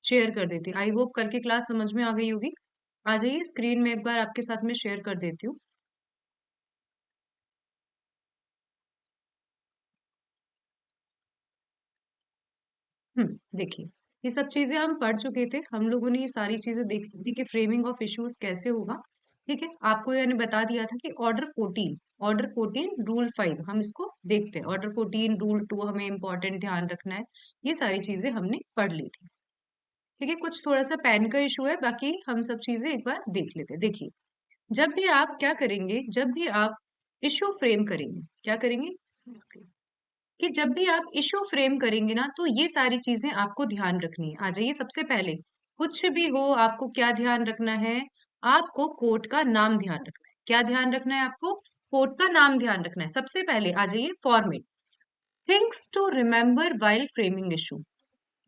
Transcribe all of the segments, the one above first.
Share कर देती हूँ। आई होप कल की क्लास समझ में आ गई होगी। आ जाइए, स्क्रीन में एक बार आपके साथ में शेयर कर देती हूँ। देखिए, ये सब चीजें हम पढ़ चुके थे। हम लोगों ने ये सारी चीजें देख ली थी कि फ्रेमिंग ऑफ इश्यूज कैसे होगा। ठीक है, आपको मैंने बता दिया था कि ऑर्डर 14 रूल 5 हम इसको देखते हैं। ऑर्डर 14 रूल 2 हमें इंपॉर्टेंट ध्यान रखना है। ये सारी चीजें हमने पढ़ ली थी। ठीक है, कुछ थोड़ा सा पेन का इशू है, बाकी हम सब चीजें एक बार देख लेते हैं। देखिए, जब भी आप क्या करेंगे, जब भी आप इश्यू फ्रेम करेंगे, क्या करेंगे कि जब भी आप इशू फ्रेम करेंगे ना, तो ये सारी चीजें आपको ध्यान रखनी है। आ जाइए, सबसे पहले कुछ भी हो आपको क्या ध्यान रखना है, आपको कोर्ट का नाम ध्यान रखना है। क्या ध्यान रखना है आपको? कोर्ट का नाम ध्यान रखना है। सबसे पहले आ जाइए, format things to remember while framing issue.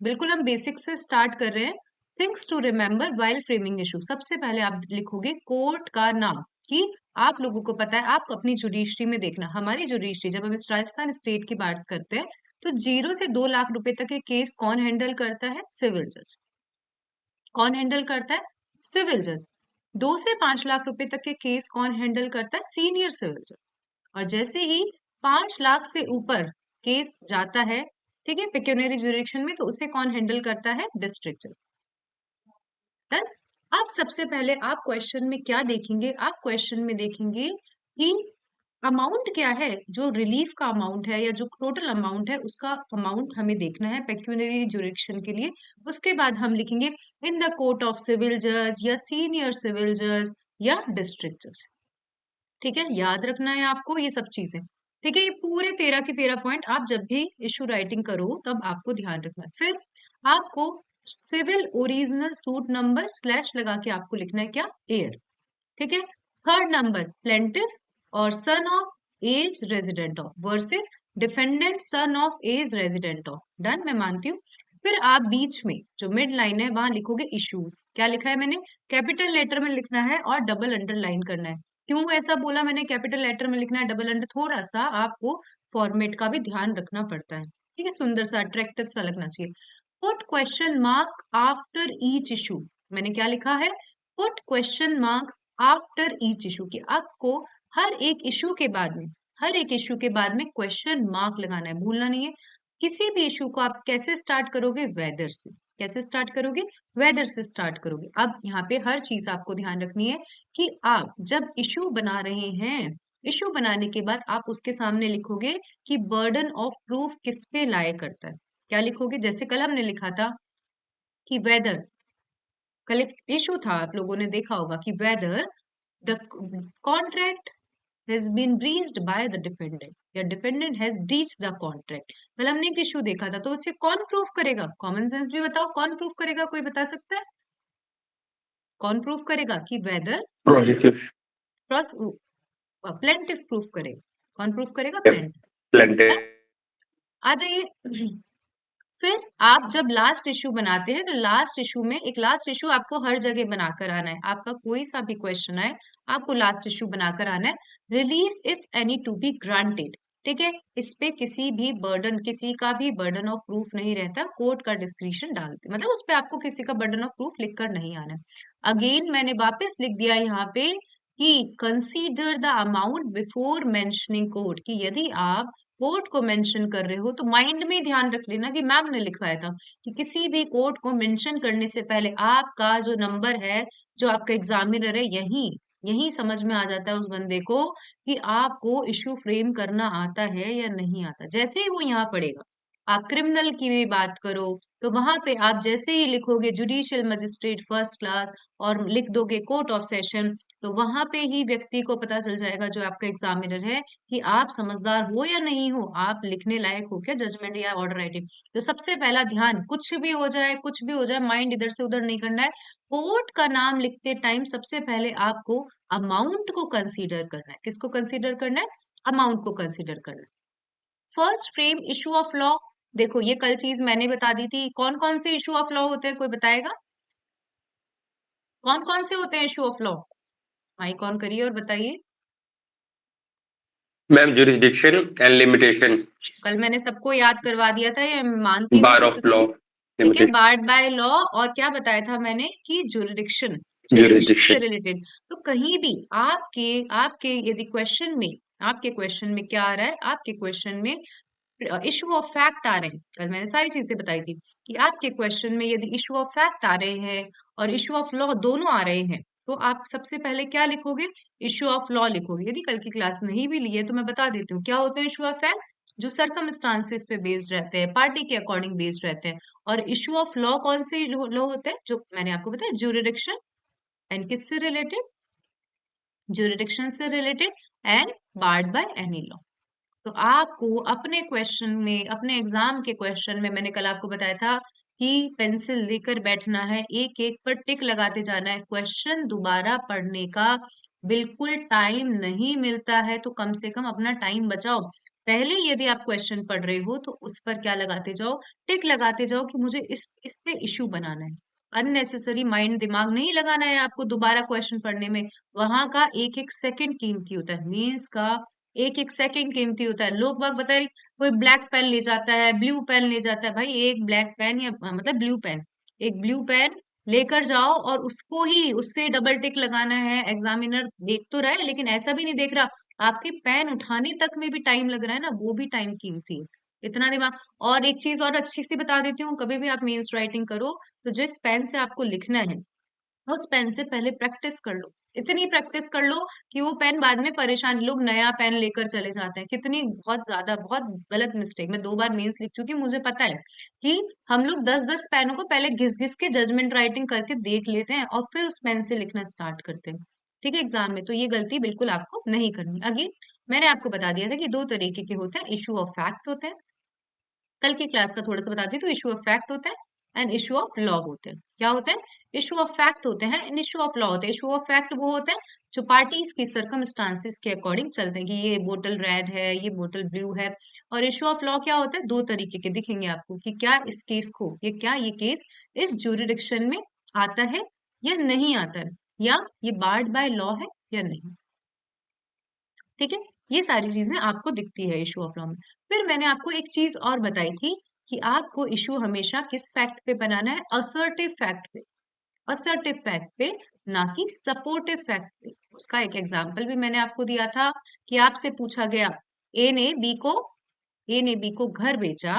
बिल्कुल हम बेसिक से स्टार्ट कर रहे हैं। Things to remember while framing issue, सबसे पहले आप लिखोगे कोर्ट का नाम। कि आप लोगों को पता है, आप अपनी जुडिशरी में देखना, हमारी जुडिशरी जब हम इस राजस्थान स्टेट की बात करते हैं, तो 0 से 2 लाख रुपए तक के केस कौन हैंडल करता है? सिविल जज। कौन हैंडल करता है? सिविल जज। 2 से 5 लाख रुपए तक के केस कौन हैंडल करता है? सीनियर सिविल जज। और जैसे ही 5 लाख से ऊपर केस जाता है, ठीक है, पेक्यूनियरी जुरिडिक्शन में, तो उसे कौन हैंडल करता है? डिस्ट्रिक्ट जज। डन। आप सबसे पहले आप क्वेश्चन में क्या देखेंगे? आप क्वेश्चन में देखेंगे कि अमाउंट क्या है, जो रिलीफ का अमाउंट है या जो टोटल अमाउंट है, उसका अमाउंट हमें देखना है पेक्यूनियरी जुरिडिक्शन के लिए। उसके बाद हम लिखेंगे in the court of civil जज या सीनियर सिविल जज या डिस्ट्रिक्ट जज। ठीक है, याद रखना है आपको ये सब चीजें। ठीक है, ये पूरे 13 के 13 पॉइंट आप जब भी इशू राइटिंग करो तब आपको ध्यान रखना है। फिर आपको civil original suit number slash लगा के आपको लिखना है क्या? एयर। ठीक है, थर्ड नंबर प्लेंटिफ और son of age resident of versus defendant son of age resident of. Done, मैं मानती हूँ। फिर आप बीच में जो मिड लाइन है वहां लिखोगे इश्यूज। क्या लिखा है मैंने? कैपिटल लेटर में लिखना है और डबल अंडरलाइन करना है। क्यों ऐसा बोला मैंने? कैपिटल लेटर में लिखना है, डबल अंडर, थोड़ा सा आपको फॉर्मेट का भी ध्यान रखना पड़ता है। ठीक है, सुंदर सा अट्रैक्टिव सा लगना चाहिए। Put question mark after each issue. मैंने क्या लिखा है? Put question marks after each issue, कि आपको हर एक इशू के बाद में, हर एक इशू के बाद में क्वेश्चन मार्क लगाना है, भूलना नहीं है। किसी भी इशू को आप कैसे स्टार्ट करोगे? वेदर से। कैसे स्टार्ट करोगे? वेदर से स्टार्ट करोगे। अब यहाँ पे हर चीज आपको ध्यान रखनी है कि आप जब इशू बना रहे हैं, इशू बनाने के बाद आप उसके सामने लिखोगे कि बर्डन ऑफ प्रूफ किस पे लाए करता है। क्या लिखोगे? जैसे कल हमने लिखा था कि वेदर, कल एक इशू था, आप लोगों ने देखा होगा कि whether the contract has been breached by the defendant या defendant has breached the contract। कल हमने एक इशू देखा था, तो उसे कौन प्रूफ करेगा? कॉमन सेंस भी बताओ, कौन प्रूफ करेगा? कोई बता सकता है? कौन प्रूफ करेगा कि वेदर प्रोसिक्यूशन प्लेंटिफ प्रूफ करेगा? कौन प्रूफ करेगा? प्लेंटिफ। प्लेंटिव। आ जाइए। फिर आप जब लास्ट इशू बनाते हैं, तो लास्ट इशू में एक लास्ट इशू आपको हर जगह बनाकर आना है। आपका कोई सा भी क्वेश्चन है, आपको लास्ट इशू बनाकर आना है। Relief if any two be granted. ठीक है, इस पे किसी भी बर्डन, किसी का भी बर्डन ऑफ प्रूफ नहीं रहता, कोर्ट का डिस्क्रिशन डालते, मतलब उस पे आपको किसी का बर्डन ऑफ प्रूफ लिख कर नहीं आना है। अगेन मैंने वापस लिख दिया यहाँ पे कि consider the amount before mentioning court, कि यदि आप कोर्ट को मेंशन कर रहे हो तो माइंड में ध्यान रख लेना कि मैम ने लिखवाया था कि किसी भी कोर्ट को मेंशन करने से पहले आपका जो नंबर है, जो आपका एग्जामिनर है, यही यही समझ में आ जाता है उस बंदे को कि आपको इशू फ्रेम करना आता है या नहीं आता। जैसे ही वो यहाँ पढ़ेगा, आप क्रिमिनल की भी बात करो, तो वहां पे आप जैसे ही लिखोगे जुडिशियल मजिस्ट्रेट फर्स्ट क्लास और लिख दोगे कोर्ट ऑफ सेशन, तो वहां पे ही व्यक्ति को पता चल जाएगा, जो आपका एग्जामिनर है, कि आप समझदार हो या नहीं हो, आप लिखने लायक हो क्या जजमेंट या ऑर्डर राइटिंग। तो सबसे पहला ध्यान, कुछ भी हो जाए, कुछ भी हो जाए, माइंड इधर से उधर नहीं करना है। कोर्ट का नाम लिखते टाइम सबसे पहले आपको अमाउंट को कंसीडर करना है। किसको कंसीडर करना है? अमाउंट को कंसीडर करना है। First frame issue of law. देखो, ये कल चीज मैंने बता दी थी। कौन कौन से इशू ऑफ लॉ होते हैं, कोई बताएगा? कौन कौन से होते हैं issue of law? Mic on करिए और बताइए। Ma'am jurisdiction and limitation. कल मैंने सबको याद करवा दिया था, ये मैं मानती हूँ बार कि ऑफ लॉ। ठीक है, लिमिटेड बार्ड बाय लॉ, और क्या बताया था मैंने कि जुरिडिक्शन, जुरिडिक्शन से jurisdiction। रिलेटेड। तो कहीं भी आपके आपके यदि क्वेश्चन में, आपके क्वेश्चन में क्या आ रहा है, आपके क्वेश्चन में इशू ऑफ फैक्ट आ रहे हैं, कल मैंने सारी चीजें बताई थी कि आपके क्वेश्चन में यदि इशू ऑफ फैक्ट आ रहे हैं और इशू ऑफ लॉ दोनों आ रहे हैं, तो आप सबसे पहले क्या लिखोगे, इशू ऑफ लॉ लिखोगे। यदि कल की क्लास नहीं भी ली है तो मैं बता देती हूँ क्या होते हैं इशू ऑफ फैक्ट, जो सरकमस्टांसिस पे बेस्ड रहते हैं, पार्टी के अकॉर्डिंग बेस्ड रहते हैं। और इशू ऑफ लॉ कौन से लॉ होते हैं, जो मैंने आपको बताया, ज्यूरिडिक्शन एंड किससे रिलेटेड, ज्यूरिडिक्शन से related and board by any law. तो आपको अपने क्वेश्चन में, अपने एग्जाम के क्वेश्चन में, मैंने कल आपको बताया था कि पेंसिल लेकर बैठना है, एक एक पर टिक लगाते जाना है, क्वेश्चन दोबारा पढ़ने का बिल्कुल टाइम नहीं मिलता है, तो कम से कम अपना टाइम बचाओ। पहले यदि आप क्वेश्चन पढ़ रहे हो तो उस पर क्या लगाते जाओ, टिक लगाते जाओ कि मुझे इस पे इशू बनाना है। अननेसेसरी माइंड दिमाग नहीं लगाना है आपको दोबारा क्वेश्चन पढ़ने में। वहां का एक एक सेकंड कीमती होता है, मीन्स का एक एक सेकंड कीमती होता है। लोग बाग बता रही, कोई ब्लैक पेन ले जाता है, ब्लू पेन ले जाता है, भाई एक ब्लैक पेन या मतलब ब्लू पेन, एक ब्लू पेन लेकर जाओ और उसको ही, उससे डबल टिक लगाना है। एग्जामिनर देख तो रहा है लेकिन ऐसा भी नहीं देख रहा, आपके पेन उठाने तक में भी टाइम लग रहा है ना, वो भी टाइम कीमती है। इतना दिमाग। और एक चीज और अच्छी सी बता देती हूँ, कभी भी आप मेंस राइटिंग करो तो जिस पेन से आपको लिखना है उस पेन से पहले प्रैक्टिस कर लो, इतनी प्रैक्टिस कर लो कि वो पेन बाद में परेशान, लोग नया पेन लेकर चले जाते हैं, कितनी बहुत ज्यादा, बहुत गलत मिस्टेक। मैं 2 बार मेंस लिख चुकी हूँ, मुझे पता है कि हम लोग 10-10 पेनों को पहले घिस घिस के जजमेंट राइटिंग करके देख लेते हैं और फिर उस पेन से लिखना स्टार्ट करते हैं। ठीक है, एग्जाम में तो ये गलती बिल्कुल आपको नहीं करनी। अगेन मैंने आपको बता दिया था कि 2 तरीके के होते हैं, इशू ऑफ फैक्ट होते हैं, कल की क्लास का थोड़ा सा बताती हूँ। तो इशू ऑफ फैक्ट होता है एंड इशू ऑफ लॉ होते हैं। क्या होते हैं, इशू ऑफ फैक्ट होते हैं एंड इशू ऑफ लॉ होते हैं। इशू ऑफ फैक्ट वो होते हैं जो पार्टीज की सर्कमस्टांसिस के अकॉर्डिंग चलते हैं कि ये बोतल रेड है, ये बोतल ब्लू है। और इशू ऑफ लॉ क्या होता है, 2 तरीके के दिखेंगे आपको कि क्या इस केस को, ये क्या ये केस इस ज्यूरिडिक्शन में आता है या नहीं आता है, या ये बार्ड बाय लॉ है या नहीं। ठीक है, ये सारी चीजें आपको दिखती है इशू ऑफ लॉ में। फिर मैंने आपको एक चीज और बताई थी कि आपको इशू हमेशा किस फैक्ट पे बनाना है, असर्टिव फैक्ट पे, असर्टिव फैक्ट पे, ना कि सपोर्टिव फैक्ट पे। उसका एक एग्जांपल भी मैंने आपको दिया था कि आपसे पूछा गया, ए ने बी को ए ने बी को घर बेचा,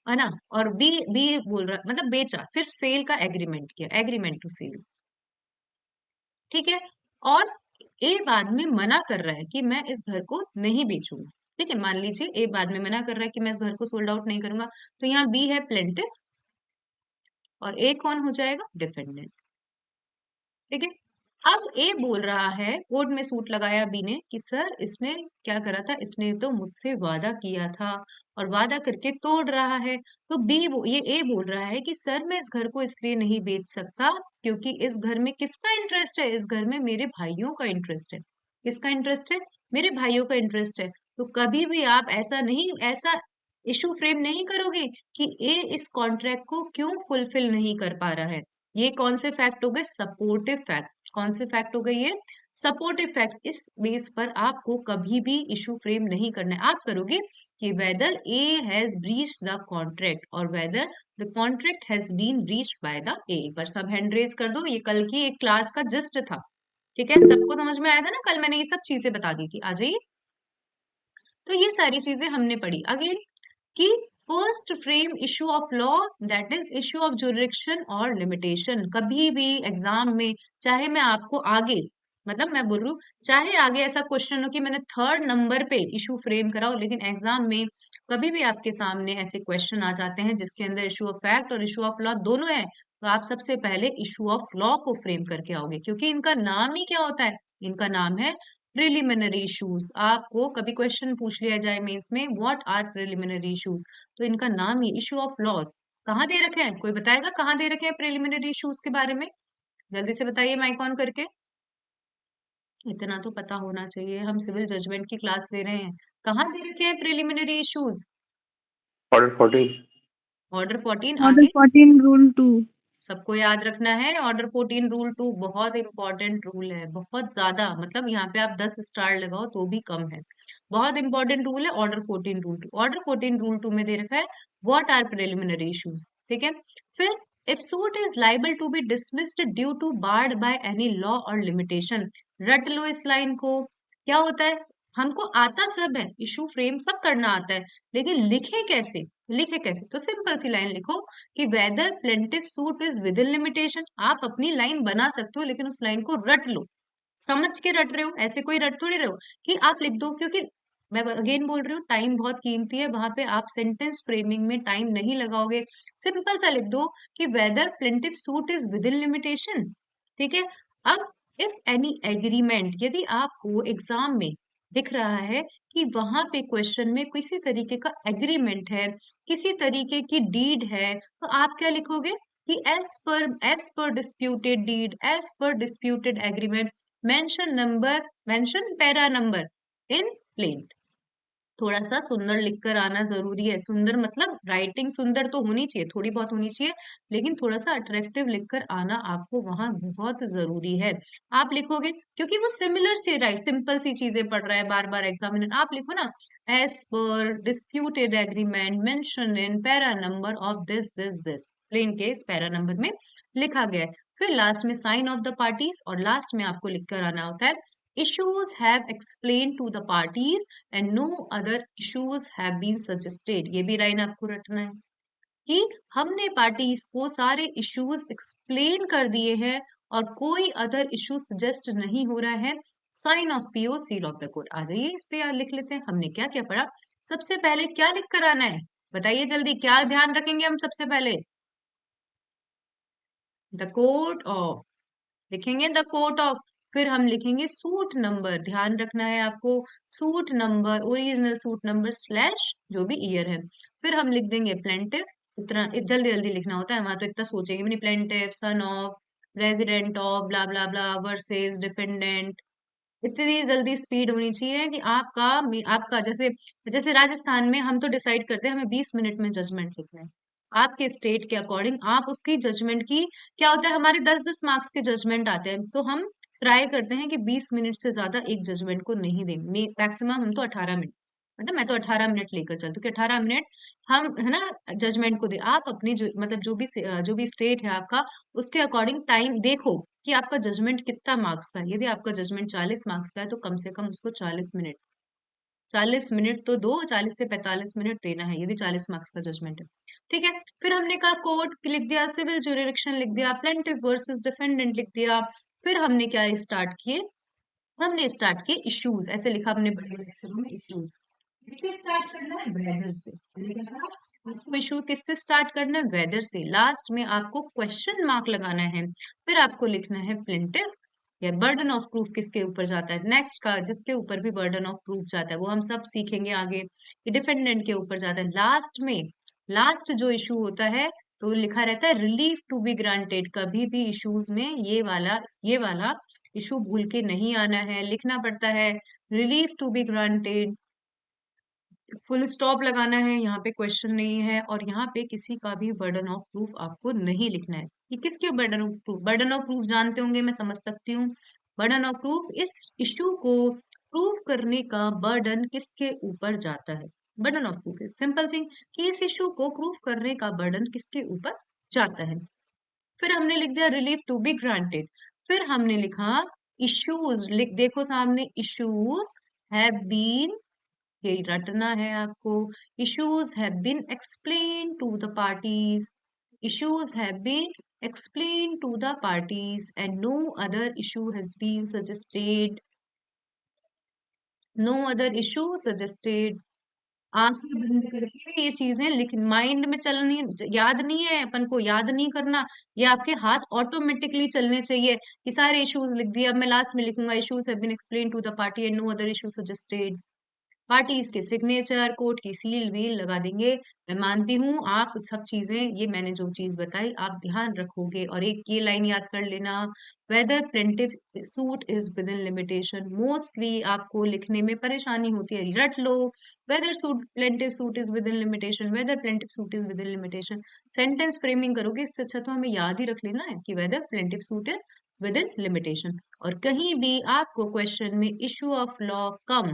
है ना, और बी बी बोल रहा, मतलब बेचा, सिर्फ सेल का एग्रीमेंट किया, एग्रीमेंट टू सेल। ठीक है, और ए बाद में मना कर रहा है कि मैं इस घर को नहीं बेचूंगा। ठीक है, मान लीजिए ए बाद में मना कर रहा है कि मैं इस घर को सोल्ड आउट नहीं करूंगा, तो यहाँ बी है प्लेंटिफ और ए कौन हो जाएगा, डिफेंडेंट। ठीक है, अब ए बोल रहा है, कोर्ट में सूट लगाया बी ने कि सर इसने क्या करा था, इसने तो मुझसे वादा किया था और वादा करके तोड़ रहा है। तो ये ए बोल रहा है कि सर मैं इस घर को इसलिए नहीं बेच सकता क्योंकि इस घर में किसका इंटरेस्ट है, इस घर में मेरे भाइयों का इंटरेस्ट है। किसका इंटरेस्ट है, मेरे भाइयों का इंटरेस्ट है। तो कभी भी आप ऐसा नहीं, ऐसा इशू फ्रेम नहीं करोगे कि ए इस कॉन्ट्रैक्ट को क्यों फुलफिल नहीं कर पा रहा है। ये कौन से फैक्ट हो गए, सपोर्टिव फैक्ट। कौन से फैक्ट हो गए ये, सपोर्टिव फैक्ट। इस बेस पर आपको कभी भी इशू फ्रेम नहीं करना है। आप करोगे कि whether a has breached the contract और whether the contract has been breached by the a. एक बार सब हैंड रेज कर दो, ये कल की एक क्लास का जस्ट था। ठीक है, सबको समझ में आया था ना, कल मैंने ये सब चीजें बता दी थी। आ जाइए, तो ये सारी चीजें हमने पढ़ी। अगेन कि first frame issue of law, that is issue of jurisdiction और लिमिटेशन। कभी भी एग्जाम में, चाहे मैं आपको आगे, मतलब मैं बोल रही हूँ, चाहे आगे ऐसा क्वेश्चन हो कि मैंने 3rd नंबर पे इशू फ्रेम कराओ, लेकिन एग्जाम में कभी भी आपके सामने ऐसे क्वेश्चन आ जाते हैं जिसके अंदर इशू ऑफ फैक्ट और इशू ऑफ लॉ दोनों है, तो आप सबसे पहले इशू ऑफ लॉ को फ्रेम करके आओगे, क्योंकि इनका नाम ही क्या होता है, इनका नाम है प्रिलिमिनरी इश्यूज। आपको कभी क्वेश्चन पूछ लिया जाए मेंस में, व्हाट आर प्रिलिमिनरी इश्यूज, तो इनका नाम ही इशू ऑफ लॉज। कहाँ दे रखे हैं, कोई बताएगा कहाँ दे रखे हैं प्रिलिमिनरी इश्यूज के बारे में, जल्दी से बताइए माइक ऑन करके। इतना तो पता होना चाहिए, हम सिविल जजमेंट की क्लास ले रहे हैं। कहाँ दे रखे हैं preliminary issues, order 14। Order 14, Order आगे 14, Rule 2. सबको याद रखना है। ऑर्डर 14 रूल 2 बहुत इंपॉर्टेंट रूल है, बहुत ज्यादा, मतलब यहाँ पे आप 10 स्टार लगाओ तो भी कम है। बहुत इंपॉर्टेंट रूल है ऑर्डर 14 रूल 2। ऑर्डर 14 रूल 2 में दे रखा है व्हाट आर प्रिलिमिनरी इश्यूज, ठीक है। फिर if suit is liable to be dismissed due to barred by any law और लिमिटेशन। रट लो इस लाइन को। क्या होता है, हमको आता सब है, इशू फ्रेम सब करना आता है, लेकिन लिखे कैसे, लिखे कैसे? तो सिंपल सी लाइन लिखो कि whether plaintiff suit is within limitation. आप अपनी लाइन बना सकते हो, लेकिन उस लाइन को रट लो, समझ के रट रहे हो, ऐसे कोई रट थोड़ी रहे हो कि आप लिख दो। क्योंकि मैं अगेन बोल रही हूँ, टाइम बहुत कीमती है, वहां पे आप सेंटेंस फ्रेमिंग में टाइम नहीं लगाओगे। सिंपल सा लिख दो कि whether plaintiff suit is within limitation, ठीक है। अब इफ एनी एग्रीमेंट, यदि आपको एग्जाम में दिख रहा है कि वहां पे क्वेश्चन में किसी तरीके का एग्रीमेंट है, किसी तरीके की डीड है, तो आप क्या लिखोगे कि as per disputed deed, as per disputed agreement, mention number, mention para number in plaint. थोड़ा सा सुंदर लिखकर आना जरूरी है। सुंदर मतलब राइटिंग सुंदर तो होनी चाहिए, थोड़ी बहुत होनी चाहिए, लेकिन थोड़ा सा अट्रैक्टिव लिखकर आना आपको वहां बहुत जरूरी है। आप लिखोगे क्योंकि वो सिमिलर से राइट, सिंपल सी चीजें पढ़ रहा है बार बार एग्जामिनर, आप लिखो ना as per disputed agreement mention in para number of this this this, plaint case para number में लिखा गया है। फिर लास्ट में साइन ऑफ द पार्टीज, और लास्ट में आपको लिखकर आना होता है issues have explained to the parties and no other issues have been suggested। ये भी लाइन आपको रटना है कि हमने पार्टीज को सारे इश्यूज एक्सप्लेन कर दिए हैं और कोई अदर इशू सजेस्ट नहीं हो रहा है। Sign of PO seal of the court. आ जाइए इस पे यार लिख लेते हैं, हमने क्या क्या पढ़ा। सबसे पहले क्या लिख कर आना है, बताइए जल्दी, क्या ध्यान रखेंगे हम सबसे पहले? द कोर्ट ऑफ, लिखेंगे द कोर्ट ऑफ। फिर हम लिखेंगे सूट नंबर, ध्यान रखना है आपको, suit number, original suit number slash जो भी ईयर है। फिर हम लिख देंगे प्लेंटिव, इतना जल्दी जल्दी लिखना होता है, वहां तो इतना सोचेंगे भी नहीं। Plaintiff son of resident of blah blah blah versus defendant. इतनी जल्दी स्पीड होनी चाहिए कि आपका जैसे, जैसे राजस्थान में हम तो डिसाइड करते हैं हमें 20 मिनट में जजमेंट लिखना है। आपके स्टेट के अकॉर्डिंग आप उसकी जजमेंट की, क्या होता है हमारे 10-10 मार्क्स के जजमेंट आते हैं, तो हम ट्राई करते हैं कि 20 मिनट से ज्यादा एक जजमेंट को नहीं देंगे। मैक्सिमम हम तो 18 मिनट, मतलब मैं तो 18 मिनट लेकर चलती हूँ कि 18 मिनट हम, है ना, जजमेंट को दे। आप अपनी जो मतलब जो भी स्टेट है आपका, उसके अकॉर्डिंग टाइम देखो कि आपका जजमेंट कितना मार्क्स का है। यदि आपका जजमेंट 40 मार्क्स का है तो कम से कम उसको 40 मिनट, 40 मिनट तो दो, 40 से 45 मिनट देना है यदि 40 मार्क्स का जजमेंट है, ठीक है। फिर हमने कहा कोर्ट लिख दिया, सिविल जुरिडिक्शन लिख दिया, प्लेंटिफ वर्सेस डिफेंडेंट लिख दिया। फिर हमने क्या स्टार्ट किए, हमने स्टार्ट किए इश्यूज, ऐसे लिखा हमने बड़े बड़े अक्षरों में इश्यूज। किससे स्टार्ट करना है, वेदर से। मैंने क्या कहा, आपको इशू किससे स्टार्ट करना है, वेदर से। लास्ट में आपको क्वेश्चन मार्क लगाना है। फिर आपको लिखना है प्लेंटिफ, या बर्डन ऑफ प्रूफ किसके ऊपर जाता है, नेक्स्ट का जिसके ऊपर भी बर्डन ऑफ प्रूफ जाता है वो हम सब सीखेंगे आगे, कि डिफेंडेंट के ऊपर जाता है। लास्ट में, लास्ट जो इशू होता है तो लिखा रहता है रिलीफ टू बी ग्रांटेड। कभी भी इश्यूज में ये वाला इशू भूल के नहीं आना है, लिखना पड़ता है relief to be granted, full stop लगाना है, यहाँ पे क्वेश्चन नहीं है, और यहाँ पे किसी का भी बर्डन ऑफ प्रूफ आपको नहीं लिखना है। कि किसके burden of proof, burden of proof जानते होंगे, मैं समझ सकती हूँ। बर्डन ऑफ प्रूफ, इस इश्यू को प्रूव करने का बर्डन किसके ऊपर जाता है। Burden of proof is simple thing कि इस इश्यू को प्रूव करने का बर्डन किसके ऊपर जाता है। फिर हमने लिख दिया रिलीफ टू बी ग्रांटेड। फिर हमने लिखा इश्यूज, लिख देखो सामने, इश्यूज हैव बीन, ये रटना है आपको। Issues have been explained to the parties, issues have been explained to the parties and no other issue has been suggested, no other issue suggested। आंखें बंद करके ये चीजें लिख, माइंड में चलनी, याद नहीं है अपन को, याद नहीं करना, ये आपके हाथ ऑटोमेटिकली चलने चाहिए कि सारे इश्यूज लिख दिए। अब मैं लास्ट में लिखूंगा issues have been explained to the party and no other issue suggested. Parties के सिग्नेचर, कोर्ट की सील वील लगा देंगे। मैं मानती हूँ आप सब चीजें, ये मैंने जो चीज बताई आप ध्यान रखोगे। और एक ये लाइन याद कर लेना, whether plaintiff suit is within limitation. Mostly आपको लिखने में परेशानी होती है, रट लो, whether suit plaintiff suit is within limitation, whether plaintiff suit is within limitation. Sentence framing करोगे, इससे अच्छा तो हमें याद ही रख लेना है कि whether plaintiff suit is within limitation. और कहीं भी आपको क्वेश्चन में issue of law cum,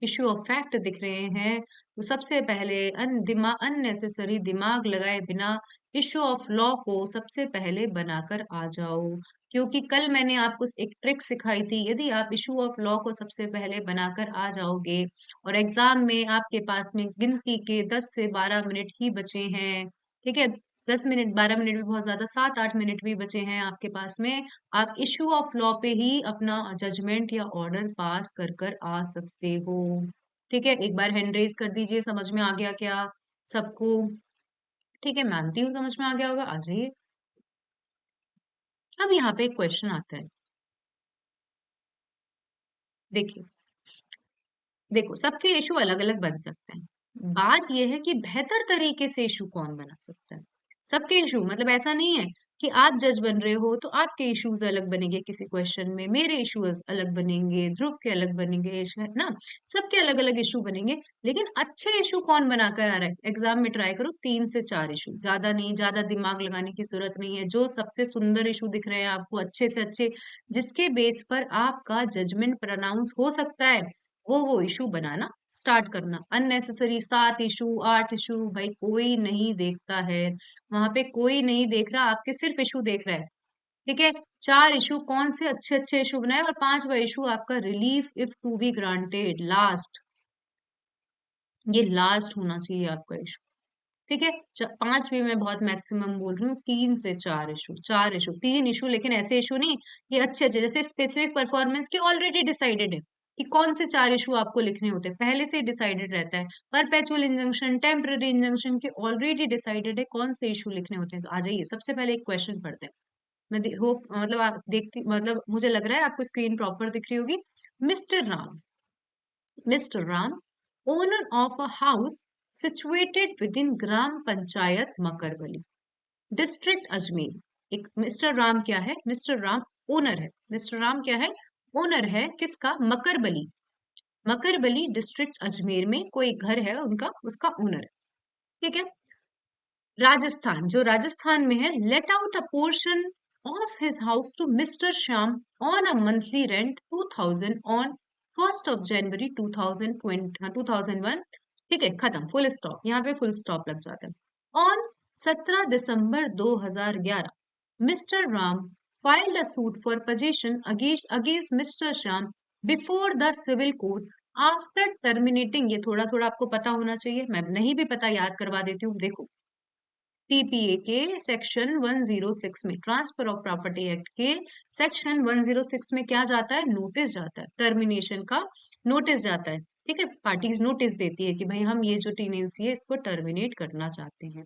issue of fact दिख रहे हैं, तो सबसे पहले अननेसेसरी दिमाग लगाए बिना इश्यू ऑफ लॉ को सबसे पहले बनाकर आ जाओ। क्योंकि कल मैंने आपको एक ट्रिक सिखाई थी, यदि आप इश्यू ऑफ लॉ को सबसे पहले बनाकर आ जाओगे और एग्जाम में आपके पास में गिनती के 10 से 12 मिनट ही बचे हैं, ठीक है, 10 मिनट 12 मिनट भी बहुत ज्यादा, 7-8 मिनट भी बचे हैं आपके पास में, आप इश्यू ऑफ लॉ पे ही अपना जजमेंट या ऑर्डर पास कर कर आ सकते हो। ठीक है, एक बार हैंड रेज कर दीजिए, समझ में आ गया क्या सबको? ठीक है, मानती हूँ समझ में आ गया होगा, आ जाइए। अब यहाँ पे एक क्वेश्चन आता है, देखिए, देखो सबके इशू अलग अलग बन सकते हैं, बात यह है कि बेहतर तरीके से इशू कौन बना सकता है। सबके इशू मतलब ऐसा नहीं है कि आप जज बन रहे हो तो आपके इश्यूज अलग बनेंगे किसी क्वेश्चन में, मेरे इश्यूज अलग बनेंगे, ध्रुव के अलग बनेंगे, है ना, सबके अलग अलग इशू बनेंगे। लेकिन अच्छे इशू कौन बनाकर आ रहा है, एग्जाम में ट्राई करो 3 से 4 इशू, ज्यादा नहीं, ज्यादा दिमाग लगाने की जरूरत नहीं है। जो सबसे सुंदर इशू दिख रहे हैं आपको, अच्छे से अच्छे, जिसके बेस पर आपका जजमेंट प्रोनाउंस हो सकता है, वो इशू बनाना स्टार्ट करना। अननेसेसरी 7 इशू 8 इशू भाई कोई नहीं देखता है, वहां पे कोई नहीं देख रहा, आपके सिर्फ इशू देख रहा है। ठीक है, 4 इशू कौन से अच्छे अच्छे इशू बनाए, और 5वां इशू आपका relief if two be granted, last, ये लास्ट होना चाहिए आपका इशू। ठीक है, 5 भी मैं बहुत मैक्सिमम बोल रही हूँ, 3 से 4 इशू, 4 इशू, 3 इशू, लेकिन ऐसे इशू नहीं, ये अच्छे अच्छे जैसे स्पेसिफिक परफॉर्मेंस के ऑलरेडी डिसाइडेड है कि कौन से 4 इशू आपको लिखने होते हैं, पहले से डिसाइडेड रहता है। परपेचुअल इंजंक्शन, टेम्पररी इंजंक्शन के ऑलरेडी डिसाइडेड है कौन से इशू लिखने होते हैं। तो आ जाइए, सबसे पहले एक क्वेश्चन पढ़ते हैं। होप मतलब आप देखती, मतलब मुझे लग रहा है आपको स्क्रीन प्रॉपर दिख रही होगी। Mister Ram, Mr. Ram, owner of a house situated within Gram Panchayat Makarbali, district Ajmer. एक मिस्टर राम क्या है, मिस्टर राम ओनर है, मिस्टर राम क्या है, ओनर है किसका, मकरबली, मकरबली डिस्ट्रिक्ट अजमेर में कोई घर है उनका, उसका ओनर है। ठीक है, राजस्थान, जो राजस्थान में है, let out a portion of his house to mister Shyam on a monthly rent 2000 ऑन 1 January 2001। ठीक है, खत्म, फुल स्टॉप, यहाँ पे फुल स्टॉप लग जाता है। On 17 December 2011 mister Ram filed a suit for possession against Mr. Shyam before the civil court after terminating, ये थोड़ा थोड़ा आपको पता होना चाहिए, मैं नहीं भी पता याद करवा देती हूँ। देखो, टीपीए के सेक्शन 106 में, ट्रांसफर ऑफ प्रॉपर्टी एक्ट के सेक्शन 106 में क्या जाता है, नोटिस जाता है, टर्मिनेशन का नोटिस जाता है। ठीक है, पार्टीज नोटिस देती है कि भाई हम ये जो टेनेंसी है इसको टर्मिनेट करना चाहते हैं।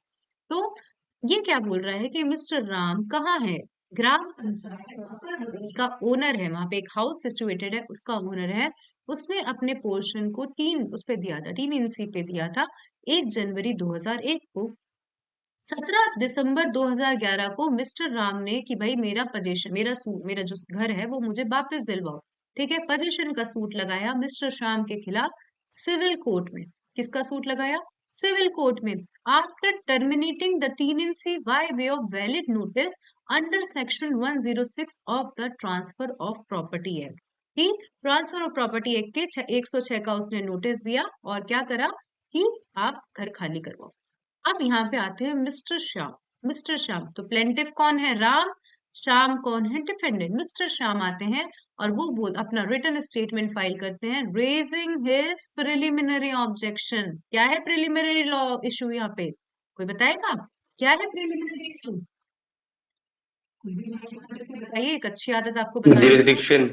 तो ये क्या बोल रहा है कि मिस्टर राम कहाँ है, ग्राम पंचायत का ओनर है, वहां पे एक हाउस सिचुएटेड है, उसका ओनर है। उसने अपने पोर्शन को तीन उस पे दिया था, तीन इंसी पे दिया था 1 जनवरी 2001 को। 17 दिसंबर 2011 को मिस्टर राम ने कि भाई मेरा पोजीशन, मेरा सूट, मेरा जो घर है वो मुझे वापस दिलवाओ। ठीक है, पोजीशन का सूट लगाया मिस्टर श्याम के खिलाफ सिविल कोर्ट में। किसका सूट लगाया, सिविल कोर्ट में। After terminating the tenancy by way of valid notice under section 106 of the transfer of property act, ठीक, ट्रांसफर ऑफ प्रॉपर्टी एक्ट के 106 का उसने नोटिस दिया और क्या करा कि आप घर खाली करवाओ। अब यहाँ पे आते हैं मिस्टर श्याम, मिस्टर श्याम, तो प्लेंटिफ कौन है, राम, श्याम कौन है, डिफेंडेंट। मिस्टर श्याम आते हैं और वो बोल अपना रिटन स्टेटमेंट फाइल करते हैं, रेजिंग हिज प्रिलिमिनरी ऑब्जेक्शन। क्या है प्रिलिमिनरी लॉ इशू, यहाँ पे कोई बताएगा क्या है प्रिलिमिनरी इशू? बताइए, एक अच्छी आदत आपको बता रही हूँ, jurisdiction,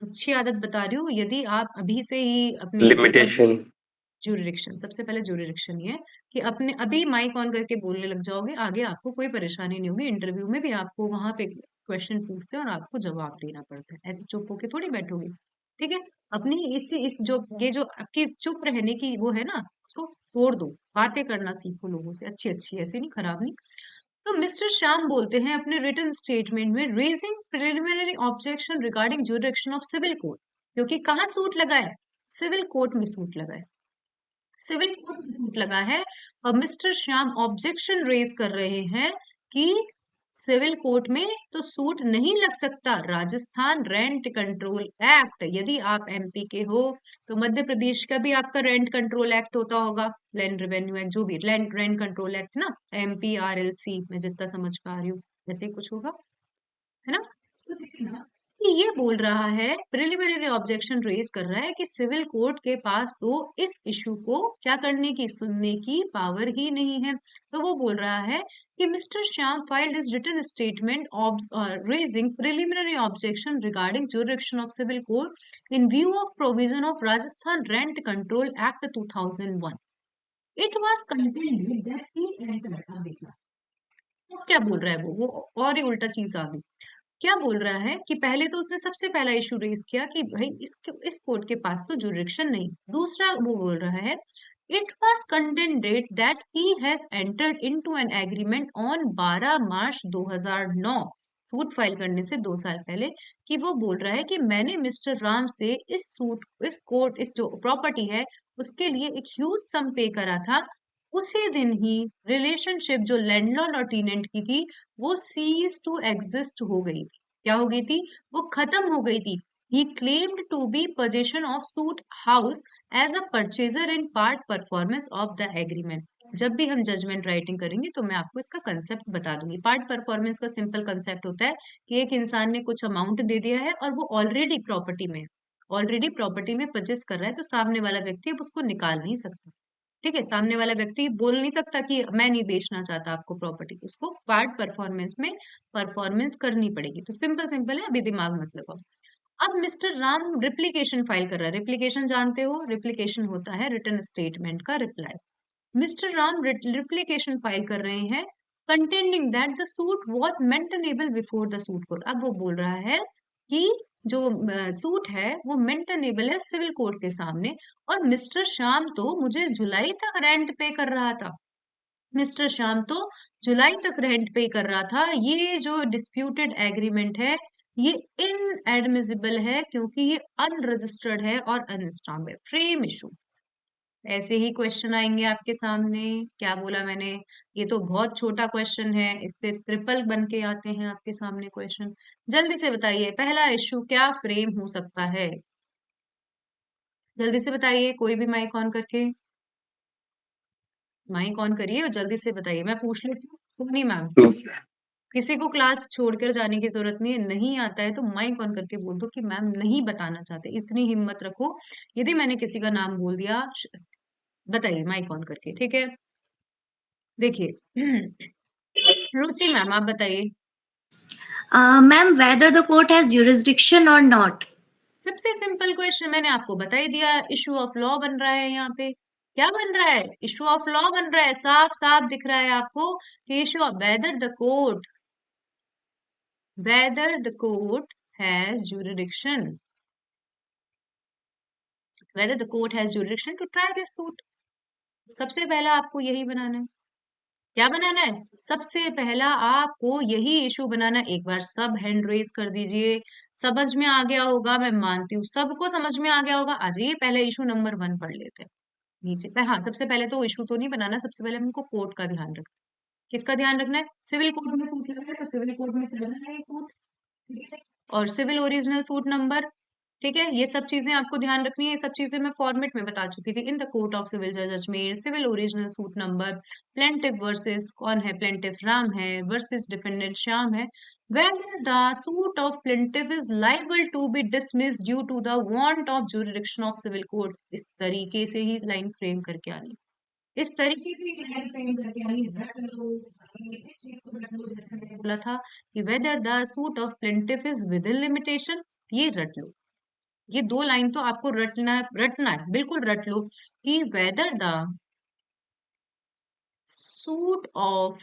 अच्छी आदत बता रही हूँ, यदि आप अभी से ही अपनी मतलब limitation, ज्यूरिडिक्शन, सबसे पहले ज्यूरिडिक्शन ये है कि अपने अभी माइक ऑन करके बोलने लग जाओगे, आगे आपको कोई परेशानी नहीं होगी। इंटरव्यू में भी आपको वहां पे क्वेश्चन पूछते हैं और आपको जवाब देना पड़ता है, ऐसे चुप होके थोड़ी बैठोगे। ठीक है। अपनी इस जो ये जो आपकी चुप रहने की वो है ना, उसको तोड़ दो, बातें करना सीखो लोगों से, अच्छी अच्छी, ऐसी नहीं, खराब नहीं। तो मिस्टर श्याम बोलते हैं अपने रिटन स्टेटमेंट में, raising preliminary objection regarding jurisdiction of civil court, क्योंकि कहाँ सूट लगा है, सिविल कोर्ट में सूट लगा है, सिविल कोर्ट में सूट लगा है। और मिस्टर श्याम ऑब्जेक्शन रेज कर रहे हैं कि सिविल कोर्ट में तो सूट नहीं लग सकता, राजस्थान रेंट कंट्रोल एक्ट, यदि आप एमपी के हो तो मध्य प्रदेश का भी आपका रेंट कंट्रोल एक्ट होता होगा, लैंड रेवेन्यू एक्ट, जो भी लैंड रेंट कंट्रोल एक्ट ना, एमपी आरएलसी, मैं जितना समझ पा रही हूँ ऐसे ही कुछ होगा, है ना। तो देखना कि ये बोल रहा है, प्रिलिमिनरी ऑब्जेक्शन रेज कर रहा है कि सिविल कोर्ट के पास तो इस इशू को क्या करने की, सुनने की पावर ही नहीं है। तो वो बोल रहा है कि mister Shyam filed his written statement raising preliminary objection regarding jurisdiction of civil court in view of provision of Rajasthan rent control act 2001। It was contended that he entered, अब देखना वो क्या बोल रहा है, वो और ही उल्टा चीज आ गई। क्या बोल रहा है कि पहले तो उसने सबसे पहला इशू रेज किया कि भाई इस कोर्ट के पास तो जुरिडिक्शन नहीं। दूसरा वो बोल रहा है, it was contended that he has entered into an agreement on 12 March 2009, suit file करने से 2 साल पहले, कि वो बोल रहा है कि मैंने मिस्टर राम से इस कोर्ट, इस जो प्रॉपर्टी है उसके लिए एक ह्यूज सम पे करा था। उसी दिन ही रिलेशनशिप जो लैंडलॉर्ड और टीनेंट की थी वो सीज टू एग्जिस्ट हो गई थी। क्या हो गई थी, वो खत्म हो गई थी। He claimed to be possession of suit house as a purchaser in part performance of the agreement. जब भी हम जजमेंट राइटिंग करेंगे तो मैं आपको इसका कंसेप्ट बता दूंगी। पार्ट परफॉर्मेंस का सिंपल कंसेप्ट होता है कि एक इंसान ने कुछ अमाउंट दे दिया है और वो ऑलरेडी प्रॉपर्टी में, ऑलरेडी प्रॉपर्टी में परचेस कर रहा है, तो सामने वाला व्यक्ति अब उसको निकाल नहीं सकता। ठीक है, सामने वाला व्यक्ति बोल नहीं सकता कि मैं नहीं बेचना चाहता आपको प्रॉपर्टी, उसको पार्ट परफॉर्मेंस में परफॉर्मेंस करनी पड़ेगी। तो सिंपल सिंपल है, अभी दिमाग मत लगाओ। अब मिस्टर राम रिप्लिकेशन फाइल कर रहा है। रिप्लिकेशन जानते हो, रिप्लिकेशन होता है रिटन स्टेटमेंट का reply. Mister Ram replication file कर रहे हैं, containing that the suit was maintainable before the suit court. अब वो बोल रहा है कि जो सूट है वो मेंटेनेबल है सिविल कोर्ट के सामने, और मिस्टर श्याम तो मुझे जुलाई तक रेंट पे कर रहा था, मिस्टर श्याम तो जुलाई तक रेंट पे कर रहा था। ये जो डिस्प्यूटेड एग्रीमेंट है ये इनएडमिसिबल है, क्योंकि ये अनरजिस्टर्ड है और अनस्टाम्प है, फ्रेम इशू। ऐसे ही क्वेश्चन आएंगे आपके सामने। क्या बोला मैंने, ये तो बहुत छोटा क्वेश्चन है, इससे ट्रिपल बन के आते हैं आपके सामने क्वेश्चन। जल्दी से बताइए, पहला इश्यू क्या फ्रेम हो सकता है, जल्दी से बताइए, कोई भी माइक ऑन करके, माइक ऑन करिए और जल्दी से बताइए, मैं पूछ लेती हूँ। सोनी मैम, किसी को क्लास छोड़कर जाने की जरूरत नहीं है, नहीं आता है तो माइक ऑन करके बोल दो कि मैम नहीं बताना चाहते, इतनी हिम्मत रखो। यदि मैंने किसी का नाम बोल दिया, बताइए माइक ऑन करके, ठीक है। देखिए रुचि मैम आप बताइए। Ma'am, whether the court has jurisdiction or not. सबसे सिंपल क्वेश्चन मैंने आपको बता ही दिया, इशू ऑफ लॉ बन रहा है यहाँ पे। क्या बन रहा है, इशू ऑफ लॉ बन रहा है, साफ साफ दिख रहा है आपको कि issue of whether the court has jurisdiction, whether the court has jurisdiction to try this suit। सबसे पहला आपको यही बनाना है। क्या बनाना है, सबसे पहला आपको यही इशू बनाना है। एक बार सब हैंड रेज कर दीजिए। समझ में आ गया होगा, मैं मानती हूँ सबको समझ में आ गया होगा। आ जाइए पहले इशू नंबर 1 पढ़ लेते हैं नीचे पे। हाँ, सबसे पहले तो इशू तो नहीं बनाना, सबसे पहले हमको कोर्ट का ध्यान रखना। किसका ध्यान रखना है, सिविल कोर्ट में सूट लगा है तो सिविल कोर्ट में चलना है ये सूट, ठीक है। और सिविल ओरिजिनल सूट नंबर, ठीक है, ये सब चीजें आपको ध्यान रखनी है। ये सब चीजें मैं फॉर्मेट में बता चुकी थी। In the court of civil जज Ajmer, civil original suit number, plaintiff versus कौन है, प्लेंटिफ राम है वर्सेस डिफेंडेंट श्याम है। whether the suit of plaintiff is liable to be dismissed due to the want of jurisdiction of civil court। इस तरीके से ही line frame करके आनी, इस तरीके से ही लाइन फ्रेम करके आनी, रट लो। इस चीज को रट लो, जैसे मैंने बोला था कि whether the suit of plaintiff is within limitation, ये रट लो। ये 2 लाइन तो आपको रटना है, बिल्कुल रट लो कि whether the suit of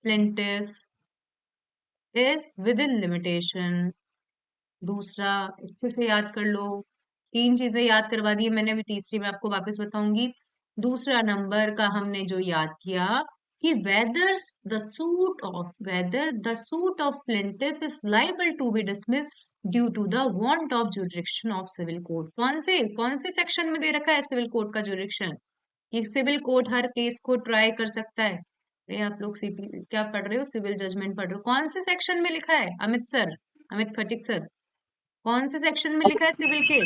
plaintiff is within limitation दूसरा अच्छे से याद कर लो। 3 चीजें याद करवा दी है मैंने, अभी तीसरी मैं आपको वापस बताऊंगी। दूसरा नंबर का हमने जो याद किया कि whether the suit of plaintiff is liable to be dismissed due to the want of jurisdiction of civil court। कौन से सेक्शन में दे रखा है सिविल कोर्ट का जुरिडिक्शन? ये सिविल कोर्ट हर केस को ट्राई कर सकता है। ये आप लोग सीपी क्या पढ़ रहे हो, सिविल जजमेंट पढ़ रहे हो, कौन से सेक्शन में लिखा है अमित सर, अमित खटिक सर? कौन से सेक्शन में लिखा है सिविल के?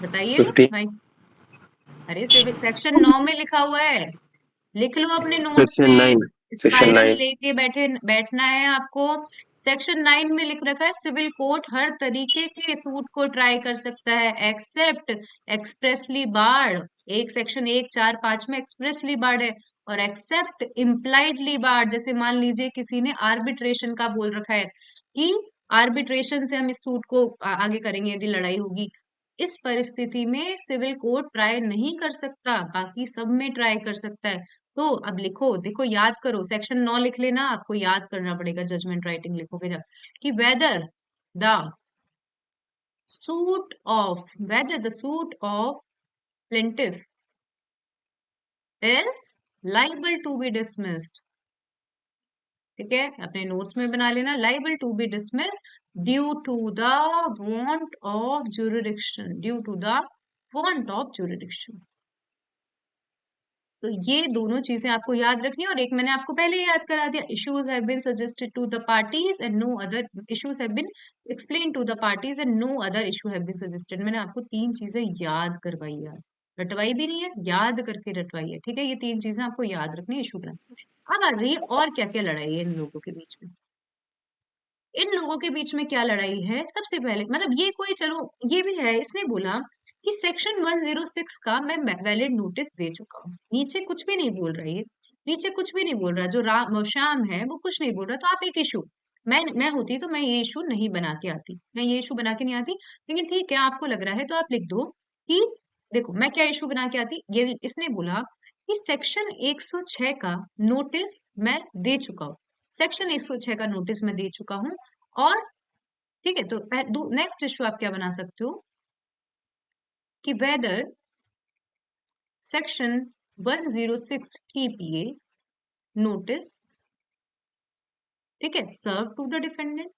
बताइए ना 50 भाई। अरे सिविल सेक्शन 9 में लिखा हुआ है, लिख लो अपने नोट्स सेक्शन में। 9 सेक्शन स्पाइरल 9 लेके बैठना है आपको। सेक्शन 9 में लिख रखा है सिविल कोर्ट हर तरीके के सूट को ट्राई कर सकता है एक्सेप्ट एक्सप्रेसली बार्ड। एक सेक्शन 1, 4, 5 में एक्सप्रेसली बार्ड है, और एक्सेप्ट इम्प्लाइडली बार्ड। जैसे मान लीजिए किसी ने आर्बिट्रेशन का बोल रखा है कि आर्बिट्रेशन से हम इस सूट को आगे करेंगे यदि लड़ाई होगी, इस परिस्थिति में सिविल कोर्ट ट्राई नहीं कर सकता, बाकी सब में ट्राई कर सकता है। तो अब लिखो, देखो याद करो, सेक्शन 9 लिख लेना, आपको याद करना पड़ेगा जजमेंट राइटिंग लिखोगे जब, कि the whether the suit of plaintiff is liable to be dismissed। ठीक है, अपने नोट्स में बना लेना, liable to be dismissed due to the want of jurisdiction, due to the want of jurisdiction। तो ये दोनों चीजें आपको याद रखनी है, और एक मैंने आपको पहले ही याद करा दिया, issues have been suggested to the parties and no other issues have been explained to the parties and no other issue have been suggested. मैंने आपको 3 चीजें याद करवाई, यार रटवाई भी नहीं है, याद करके रटवाई है। ठीक है, ये 3 चीजें आपको याद रखनी, इशू प्लान। अब आ जाइए, और क्या क्या लड़ाई है इन लोगों के बीच में। इन लोगों के बीच में क्या लड़ाई है? सबसे पहले मतलब ये कोई, चलो ये भी है, इसने बोला कि सेक्शन 106 का मैं वैलिड नोटिस दे चुका हूँ। नीचे कुछ भी नहीं बोल रहा है ये, नीचे कुछ भी नहीं बोल रहा, जो श्याम है वो कुछ नहीं बोल रहा। तो आप एक इशू, मैं होती तो मैं ये इशू नहीं बना के आती, मैं ये इशू बना के नहीं आती, लेकिन ठीक है आपको लग रहा है तो आप लिख दो कि देखो मैं क्या इशू बना के आती। ये इसने बोला कि सेक्शन 106 का नोटिस मैं दे चुका हूँ, सेक्शन 106 का नोटिस मैं दे चुका हूँ। और ठीक है, तो नेक्स्ट इश्यू आप क्या बना सकते हो कि वेदर सेक्शन 106 टीपीए नोटिस, ठीक है, सर्व टू द डिफेंडेंट।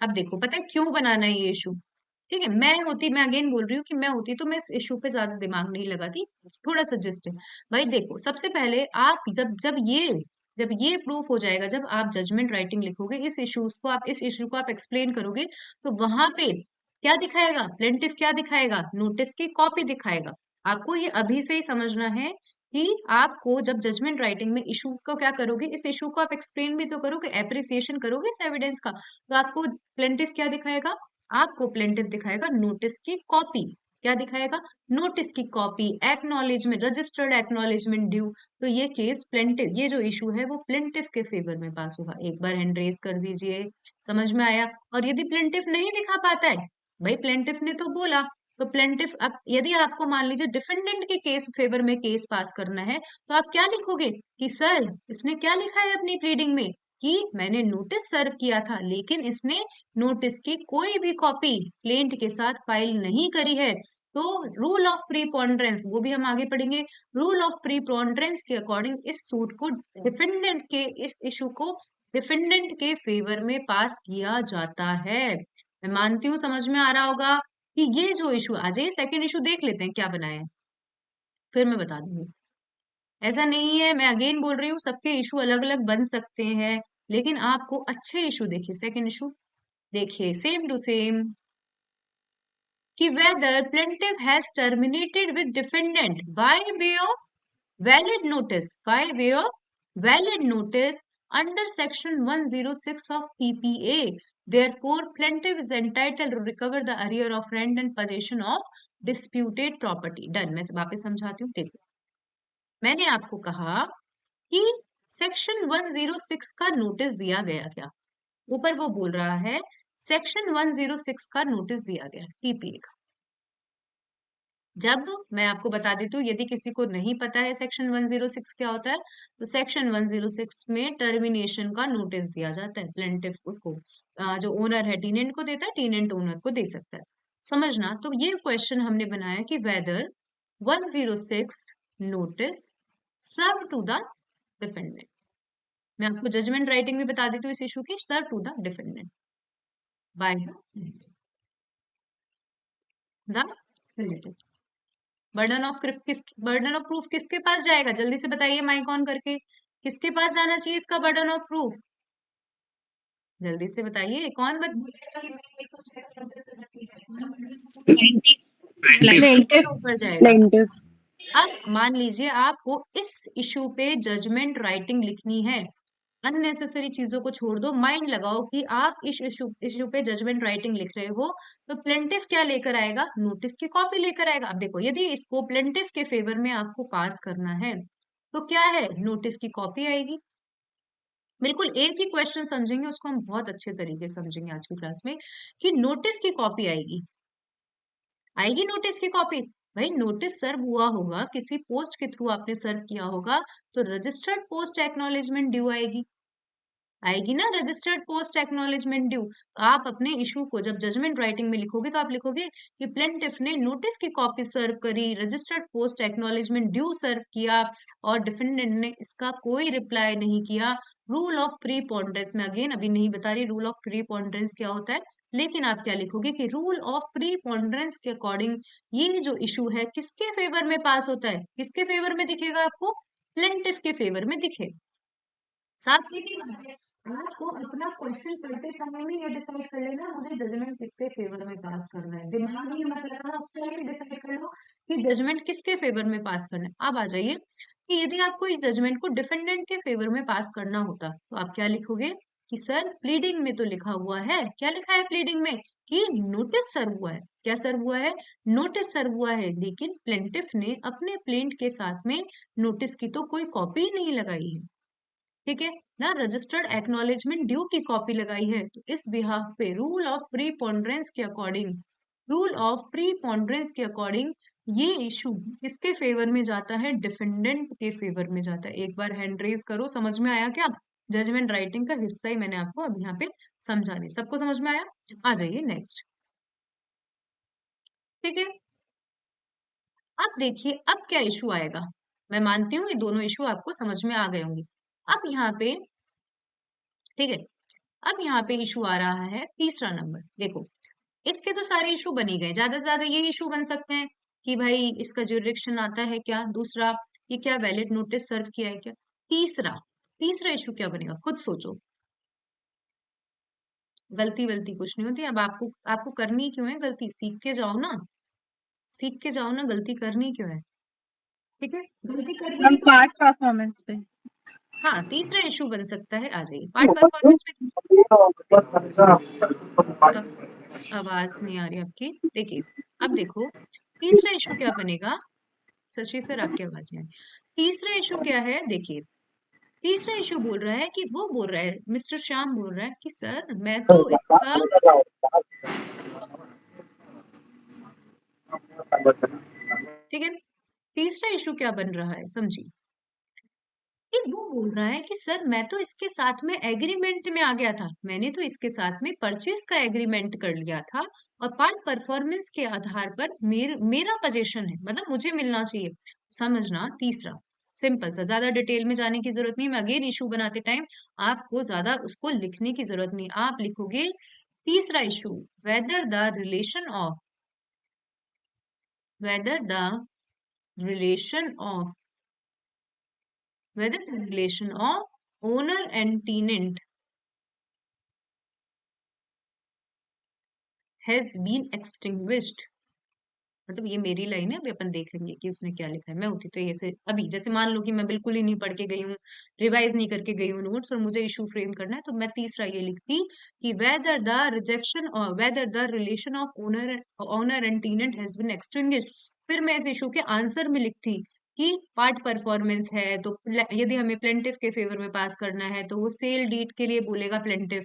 अब देखो पता है क्यों बनाना है ये इशू? ठीक है, मैं अगेन बोल रही हूँ कि मैं होती तो मैं इस इशू पे ज्यादा दिमाग नहीं लगाती, थोड़ा सजेस्ट है। भाई देखो, सबसे पहले आप जब ये प्रूफ हो जाएगा, जब आप जजमेंट राइटिंग लिखोगे, इस इशू को आप एक्सप्लेन करोगे, तो वहां पे क्या दिखाएगा प्लेंटिफ, क्या दिखाएगा, नोटिस की कॉपी दिखाएगा। आपको ये अभी से ही समझना है कि आपको जब जजमेंट राइटिंग में इशू को क्या करोगे, इस इशू को आप एक्सप्लेन भी तो करोगे, एप्रिसिएशन करोगे इस एविडेंस का, तो आपको प्लेंटिफ क्या दिखाएगा, आपको प्लेंटिफ दिखाएगा नोटिस की कॉपी। क्या दिखाएगा? नोटिस की copy, acknowledgement, registered acknowledgement due. तो ये केस प्लेंटिफ, ये जो इशू है वो प्लेंटिफ के फेवर में पास होगा। एक बार हैंड रेज कर दीजिए, समझ में आया? और यदि प्लेंटिफ नहीं दिखा पाता है, भाई प्लेंटिफ ने तो बोला, तो प्लेंटिफ, अब यदि आपको मान लीजिए डिफेंडेंट के केस फेवर में केस पास करना है, तो आप क्या लिखोगे कि सर इसने क्या लिखा है अपनी प्लीडिंग में कि मैंने नोटिस सर्व किया था, लेकिन इसने नोटिस की कोई भी कॉपी प्लेंट के साथ फाइल नहीं करी है। तो रूल ऑफ प्रीपोंड्रेंस, वो भी हम आगे पढ़ेंगे, रूल ऑफ प्रीपोंड्रेंस के अकॉर्डिंग इस सूट को, डिफेंडेंट के इस इशू को डिफेंडेंट के फेवर में पास किया जाता है। मैं मानती हूँ समझ में आ रहा होगा कि ये जो इशू, आ जाइए सेकेंड इशू देख लेते हैं क्या बनाया है, फिर मैं बता दूंगी। ऐसा नहीं है, मैं अगेन बोल रही हूँ सबके इशू अलग अलग बन सकते हैं, लेकिन आपको अच्छे इशू देखिए, सेकेंड इशू देखिए, सेम टू सेम, कि whether plaintiff has terminated with defendant by way of valid notice, under section 106 of TPA, therefore plaintiff is entitled to recover the arrear of rent and possession of disputed property। Done, मैं वापस समझाती हूँ, देखो मैंने आपको कहा कि section 106 का नोटिस दिया गया क्या, ऊपर वो बोल रहा है सेक्शन 106 का नोटिस दिया गया टीपीए का। जब मैं आपको बता देती हूँ, यदि किसी को नहीं पता है सेक्शन 106 क्या होता है, तो सेक्शन 106 में टर्मिनेशन का नोटिस दिया जाता है। प्लेंटिफ उसको जो ओनर है टीनेंट को देता है, टीनेंट ओनर को दे सकता है। समझना, तो ये क्वेश्चन हमने बनाया कि whether 106 notice serve to the defendant. मैं आपको जजमेंट राइटिंग भी बता देती हूँ इस इशू की, serve to the defendant by the relative. Burden of proof किसके पास जाएगा, जल्दी से बताइए माइक ऑन करके, किसके पास जाना चाहिए इसका बर्डन ऑफ प्रूफ? जल्दी से बताइए, कौन बोलेगा कि मैंने ये सस्पेक्ट नोटिस से रखी है? प्लेंटिफ के ऊपर जाएगा। प्लेंटिफ। अब मान लीजिए आपको इस इशू पे जजमेंट राइटिंग लिखनी है, अननेसेसरी चीजों को छोड़ दो, माइंड लगाओ कि आप इस इशू पे जजमेंट राइटिंग लिख रहे हो, तो प्लेंटिफ क्या लेकर आएगा, नोटिस की कॉपी लेकर आएगा। अब देखो, यदि इसको प्लेंटिफ के फेवर में आपको पास करना है, तो क्या है, नोटिस की कॉपी आएगी। बिल्कुल एक ही क्वेश्चन समझेंगे, उसको हम बहुत अच्छे तरीके से समझेंगे आज की क्लास में, कि नोटिस की कॉपी आएगी। आएगी नोटिस की कॉपी। भाई नोटिस सर्व हुआ होगा, किसी पोस्ट के थ्रू आपने सर्व किया होगा, तो रजिस्टर्ड पोस्ट एक्नॉलेजमेंट ड्यू आएगी। आएगी ना रजिस्टर्ड पोस्ट एक्नॉलेजमेंट ड्यू। तो आप अपने इशू को जब जजमेंट राइटिंग में लिखोगे, तो आप लिखोगे कि प्लेंटिफ ने नोटिस की कॉपी सर्व करी, रजिस्टर्ड पोस्ट एक्नॉलेजमेंट ड्यू सर्व किया, और डिफेंडेंट ने इसका कोई रिप्लाई नहीं किया। रूल ऑफ प्रीपोंडेंस में अगेन अभी नहीं बता रही रूल ऑफ प्रीपोंडेंस क्या होता है, लेकिन आप क्या लिखोगे कि रूल ऑफ प्रीपोंडेंस के अकॉर्डिंग ये जो इशू है किसके फेवर में पास होता है, किसके फेवर में दिखेगा आपको, प्लेंटिफ के फेवर में दिखेगा। साफ सीधी बात है, आपको अपना क्वेश्चन पढ़ते समय में ये डिसाइड कर लेना मुझे जजमेंट किसके फेवर में पास करना है, दिमाग ये मत लगाना, उस टाइम ही डिसाइड कर लो कि जजमेंट किसके फेवर में पास करना है। अब आ जाइए कि यदि आपको इस जजमेंट को डिफेंडेंट के फेवर में पास करना होता, तो आप क्या लिखोगे कि सर प्लीडिंग में तो लिखा हुआ है, क्या लिखा है प्लीडिंग में, कि नोटिस सर्व हुआ है। क्या सर्व हुआ है, नोटिस सर्व हुआ है, लेकिन प्लेंटिफ ने अपने प्लेंट के साथ में नोटिस की तो कोई कॉपी नहीं लगाई है, ठीक है ना, रजिस्टर्ड एक्नॉलेजमेंट ड्यू की कॉपी लगाई है। तो इस बिहाफ पे रूल ऑफ प्रीपोंडेंस के अकॉर्डिंग, रूल ऑफ प्रीपोंडेंस के अकॉर्डिंग ये इशू किसके फेवर में जाता है, डिफेंडेंट के फेवर में जाता है। एक बार हैंड रेज करो, समझ में आया क्या, जजमेंट राइटिंग का हिस्सा ही मैंने आपको अब यहाँ पे समझा दी, सबको समझ में आया। आ जाइए नेक्स्ट, ठीक है। अब देखिए अब क्या इशू आएगा, मैं मानती हूँ ये दोनों इशू आपको समझ में आ गए होंगे। अब यहाँ पे, ठीक है, अब यहाँ पे इशू आ रहा है तीसरा नंबर। देखो इसके तो सारे इशू बन ही गए, ज्यादा से ज्यादा ये इशू बन सकते हैं कि भाई इसका जुरिडिक्शन आता है क्या, दूसरा ये क्या वैलिड नोटिस सर्व किया है क्या, तीसरा तीसरा इशू क्या बनेगा, खुद सोचो। गलती वलती कुछ नहीं होती, अब आपको आपको करनी क्यों है गलती, सीख के जाओ ना, सीख के जाओ ना, गलती करनी क्यों है, ठीक है, गलती करनी हम है तो। पार्ट परफॉर्मेंस पे। हाँ तीसरा इशू बन सकता है, आ जाइए पार्ट परफॉर्मेंस में। अब आवाज नहीं आ रही आपकी, देखिए अब देखो तीसरा इशू क्या बनेगा, शशि सर आपकी आवाज नहीं आ रही। तीसरा इशू क्या है, देखिए तीसरा इशू बोल रहा है कि वो बोल रहा है, मिस्टर श्याम बोल रहा है कि सर मैं तो इसका, ठीक है, तीसरा इशू क्या बन रहा है समझिए, कि वो बोल रहा है कि सर मैं तो इसके साथ में एग्रीमेंट में आ गया था, मैंने तो इसके साथ में परचेज का एग्रीमेंट कर लिया था, और पार्ट परफॉर्मेंस के आधार पर मेरा पोजीशन है, मतलब मुझे मिलना चाहिए। समझना तीसरा, सिंपल सा, ज्यादा डिटेल में जाने की जरूरत नहीं, मैं अगेन इशू बनाते टाइम आपको ज्यादा उसको लिखने की जरूरत नहीं, आप लिखोगे तीसरा issue, weather the relation of, weather the relation of, whether the relation of owner and tenant has been extinguished। मतलब ये मेरी लाइन है, अभी अपन देख लेंगे कि उसने क्या लिखा है। मैं होती तो ये से अभी, जैसे मान लो कि मैं बिल्कुल ही नहीं पढ़ के गई हूँ, रिवाइज नहीं करके गई हूँ नोट्स, और मुझे इशू फ्रेम करना है, तो मैं तीसरा ये लिखती कि वेदर द रिजेक्शन और whether the relation of owner and tenant has been extinguished. फिर मैं इस इशू के आंसर में लिखती कि पार्ट परफॉर्मेंस है, तो यदि हमें प्लेंटिफ के फेवर में पास करना है, तो वो सेल डीड के लिए बोलेगा प्लेंटिफ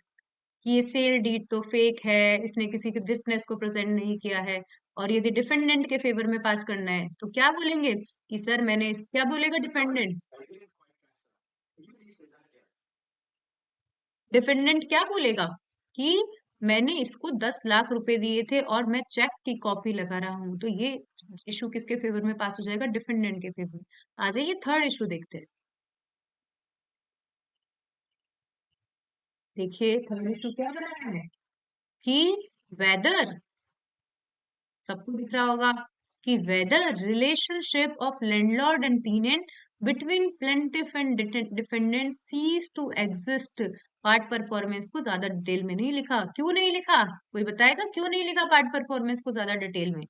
कि ये सेल डीड तो फेक है, इसने किसी के विटनेस को प्रेजेंट नहीं किया है। और यदि डिफेंडेंट के फेवर में पास करना है तो क्या बोलेंगे कि सर मैंने क्या बोलेगा डिफेंडेंट? डिफेंडेंट क्या बोलेगा कि मैंने इसको 10 लाख रुपए दिए थे और मैं चेक की कॉपी लगा रहा हूं, तो ये इशू किसके फेवर में पास हो जाएगा? डिफेंडेंट के फेवर में। आ जाइए थर्ड इशू देखते हैं। देखिए थर्ड इशू क्या बनाया है कि वेदर, सबको दिख रहा होगा कि whether relationship of landlord and tenant between plaintiff and defendant cease to exist. Part performance को ज्यादा डिटेल में नहीं लिखा। क्यों नहीं लिखा? कोई बताएगा क्यों नहीं लिखा पार्ट परफॉर्मेंस को ज्यादा डिटेल में?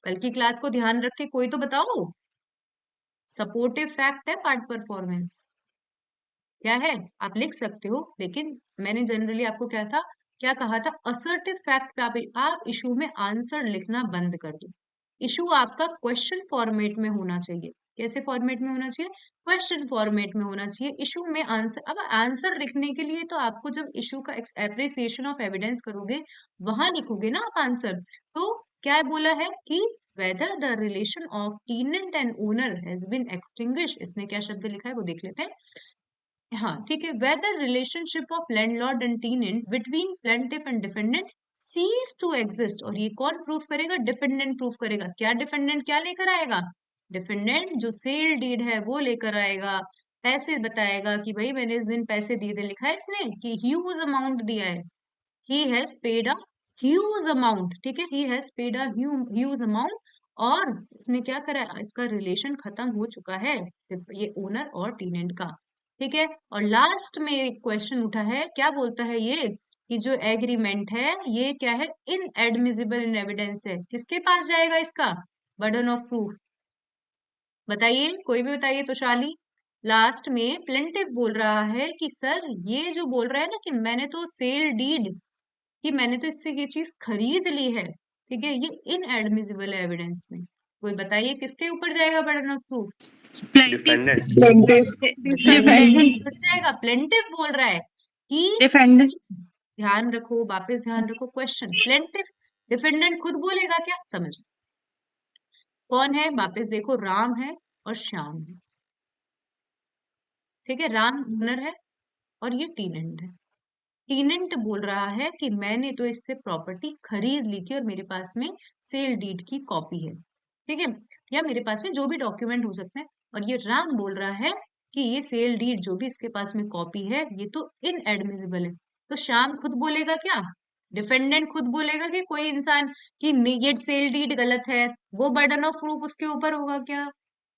कल की क्लास को ध्यान रख के कोई तो बताओ। सपोर्टिव फैक्ट है पार्ट परफॉर्मेंस। क्या है? आप लिख सकते हो, लेकिन मैंने जनरली आपको क्या कहा था, असर्टिव फैक्ट पे आप इशू में आंसर लिखना बंद कर दो। इशू आपका क्वेश्चन फॉर्मेट में होना चाहिए। कैसे फॉर्मेट में होना चाहिए? क्वेश्चन फॉर्मेट में होना चाहिए। इशू में आंसर, अब आंसर लिखने के लिए तो आपको जब इशू का एप्रिसिएशन ऑफ एविडेंस करोगे वहां लिखोगे ना आप आंसर। तो क्या बोला है कि whether the relation of tenant and owner has been extinguish, इसने क्या शब्द लिखा है वो देख लेते हैं। हाँ ठीक है, whether relationship of landlord and tenant between plaintiff and defendant cease to exist, और ये कौन प्रूफ करेगा? डिफेंडेंट प्रूफ करेगा। क्या डिफेंडेंट क्या लेकर आएगा? डिफेंडेंट जो सेल डीड है वो लेकर आएगा। पैसे बताएगा कि भाई मैंने इस दिन पैसे दिए थे, लिखा है इसने कि ह्यूज अमाउंट दिया है, he has paid a huge amount. ठीक है, he has paid a huge amount, और इसने क्या करा? इसका रिलेशन खत्म हो चुका है, ये ओनर और टेनेंट का। ठीक है, और लास्ट में एक क्वेश्चन उठा है, क्या बोलता है ये कि जो एग्रीमेंट है ये क्या है? इनएडमिसिबल इन एविडेंस है। किसके पास जाएगा इसका बर्डन ऑफ प्रूफ? बताइए, कोई भी बताइए तो शाली। लास्ट में प्लेंटिव बोल रहा है कि सर ये जो बोल रहा है ना कि मैंने तो सेल डीड, कि मैंने तो इससे ये चीज खरीद ली है, ठीक है, ये इनएडमिसिबल है एविडेंस में। कोई बताइए किसके ऊपर जाएगा burden of proof? Defendant. Defendant ऊपर जाएगा। प्लेंटिव बोल रहा है कि डिफेंडेंट। ध्यान रखो, वापस ध्यान रखो क्वेश्चन। प्लेंटिव, डिफेंडेंट खुद बोलेगा क्या? समझ, कौन है? वापस देखो, राम है और श्याम है। ठीक है, राम ओनर है और ये टीनेंट है। टीनेंट बोल रहा है कि मैंने तो इससे प्रॉपर्टी खरीद ली थी और मेरे पास में सेल डीड की कॉपी है। ठीक है, या मेरे पास में जो भी डॉक्यूमेंट हो सकते हैं। और ये राम बोल रहा है कि ये सेल डीड जो भी इसके पास में कॉपी है ये तो इनएडमिसिबल है। तो श्याम खुद बोलेगा क्या? डिफेंडेंट खुद बोलेगा कि कोई इंसान कि ये सेल डीड गलत है, वो बर्डन ऑफ प्रूफ उसके ऊपर होगा क्या?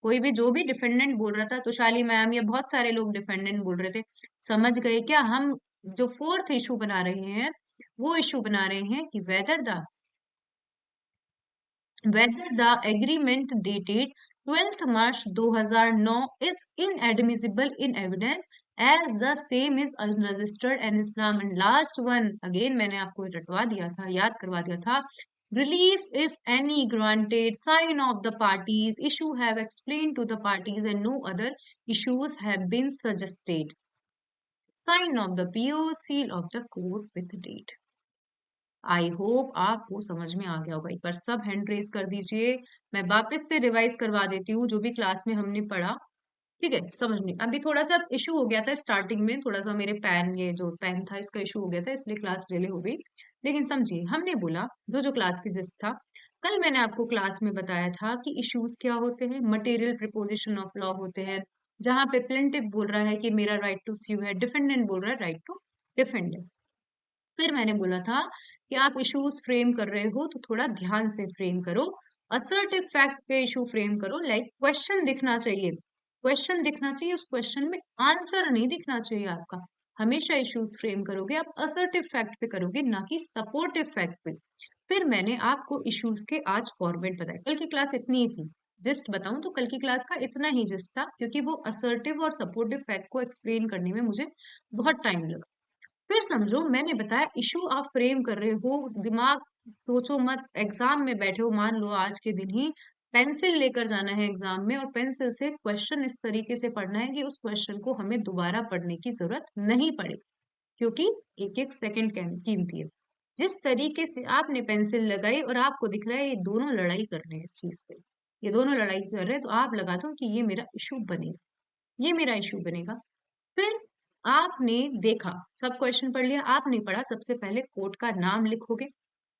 कोई भी, जो भी डिफेंडेंट बोल रहा था, तुषाली मैम या बहुत सारे लोग डिफेंडेंट बोल रहे थे। समझ गए क्या? हम जो फोर्थ इशू बना रहे हैं वो इशू बना रहे हैं कि whether the agreement dated 12th March 2009 is inadmissible in evidence as the same is unregistered and Islam। and last one again मैंने आपको रटवा दिया था, याद करवा दिया था। relief if any granted, sign of the parties, issue have explained to the parties and no other issues have been suggested, sign of the PO, seal of the court with date। I hope आपको समझ में आ गया होगा। एक बार सब hand raise कर दीजिए, मैं वापस से रिवाइज करवा देती हूँ जो भी क्लास में हमने पढ़ा। ठीक है, समझने अभी थोड़ा सा इशू हो गया था स्टार्टिंग में, थोड़ा सा मेरे पेन, ये जो पेन था इसका इशू हो गया था इसलिए क्लास डिले हो गई। लेकिन समझिए, हमने बोला जो जो क्लास की जिस था, कल मैंने आपको क्लास में बताया था कि इश्यूज क्या होते हैं। मटेरियल प्रिपोजिशन ऑफ लॉ होते हैं, जहां पे प्लेंटिव बोल रहा है कि मेरा राइट टू स्यू है, डिफेंडेंट बोल रहा है राइट टू डिफेंड है। फिर मैंने बोला था कि आप इश्यूज फ्रेम कर रहे हो तो थोड़ा ध्यान से फ्रेम करो। असर्टिव फैक्ट पे इशू फ्रेम करो, लाइक क्वेश्चन दिखना चाहिए, क्वेश्चन दिखना चाहिए, उस क्वेश्चन में आंसर नहीं दिखना चाहिए आपका। हमेशा इश्यूज फ्रेम करोगे आप असर्टिव फैक्ट पे करोगे, ना कि सपोर्टिव फैक्ट पे। फिर मैंने आपको इश्यूज के आज फॉर्मेट बताया। कल की क्लास इतनी ही थी, जस्ट बताऊं तो कल की क्लास का इतना ही जस्ट था, क्योंकि वो असर्टिव और सपोर्टिव फैक्ट को एक्सप्लेन करने में मुझे बहुत टाइम लगा। फिर समझो, मैंने बताया इशू आप फ्रेम कर रहे हो, दिमाग सोचो मत, एग्जाम में बैठे हो, मान लो आज के दिन ही पेंसिल लेकर जाना है एग्जाम में और पेंसिल से क्वेश्चन इस तरीके से पढ़ना है कि उस क्वेश्चन को हमें दोबारा पढ़ने की जरूरत नहीं पड़े, क्योंकि एक एक सेकंड कीमती है। जिस तरीके से आपने पेंसिल लगाई और आपको दिख रहा है ये दोनों लड़ाई कर रहे हैं इस चीज पे, ये दोनों लड़ाई कर रहे हैं, तो आप लगा दो कि ये मेरा इशू बनेगा, ये मेरा इशू बनेगा। फिर आपने देखा, सब क्वेश्चन पढ़ लिया, आपने पढ़ा, सबसे पहले कोर्ट का नाम लिखोगे,